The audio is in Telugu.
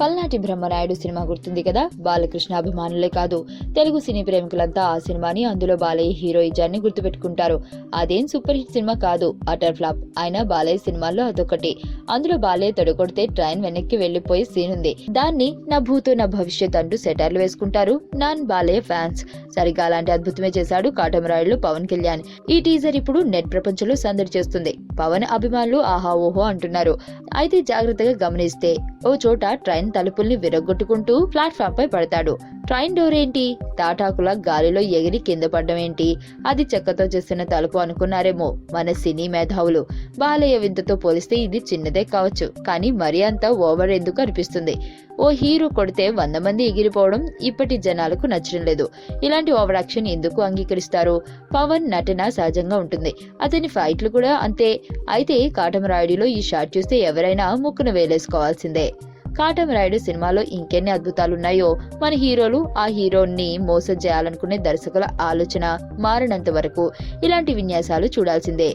పల్నాటి బ్రహ్మనాయుడు సినిమా గుర్తుంది కదా. బాలకృష్ణ అభిమానులే కాదు, తెలుగు సినీ ప్రేమికులంతా ఆ సినిమాని, అందులో బాలయ్య హీరోయిజాన్ని గుర్తుపెట్టుకుంటారు. అదేం సూపర్ హిట్ సినిమా కాదు, అటర్ ఫ్లాప్. అయినా బాలయ్య సినిమాల్లో అదొకటి. అందులో బాలయ్య తొడగొడితే ట్రైన్ వెనక్కి వెళ్లిపోయే సీన్ ఉంది. దాన్ని నా భూతో నా భవిష్యత్ అంటూ సెటర్లు వేసుకుంటారు నాన్ బాలయ్య ఫ్యాన్స్. సరిగా అలాంటి అద్భుతమే చేశాడు కాటమరాయుడులో పవన్ కళ్యాణ్. ఈ టీజర్ ఇప్పుడు నెట్ ప్రపంచంలో సందడి చేస్తుంది. పవన్ అభిమానులు ఆహా ఓహో అంటున్నారు. అయితే జాగ్రత్తగా గమనిస్తే ఓ చోట ట్రైన్ తలుపుల్ని విరగొట్టుకుంటూ ప్లాట్ఫామ్ పై పడతాడు. ట్రైన్ డోర్ ఏంటి, తాటాకుల గాలిలో ఎగిరి కింద పడ్డం ఏంటి? అది చెక్కతో చేసిన తలుపు అనుకున్నారేమో మన సినీ మేధావులు. బాలయ్య వింతతో పోలిస్తే ఇది చిన్నదే కావచ్చు, కానీ మరీ అంత ఓవర్ ఎందుకు అనిపిస్తుంది. ఓ హీరో కొడితే 100 మంది ఎగిరిపోవడం ఇప్పటి జనాలకు నచ్చడం లేదు. ఇలాంటి ఓవర్ యాక్షన్ ఎందుకు అంగీకరిస్తారు? పవన్ నటన సహజంగా ఉంటుంది, అతని ఫైట్లు కూడా అంతే. అయితే కాటమరాయుడిలో ఈ షాట్ చూస్తే ఎవరైనా ముక్కున వేలేసుకోవాల్సిందే. కాటమరాయుడు సినిమాలో ఇంకెన్ని అద్భుతాలున్నాయో, మన హీరోలు ఆ హీరోని మోసం చేయాలనుకునే దర్శకుల ఆలోచన మారినంత వరకు ఇలాంటి విన్యాసాలు చూడాల్సిందే.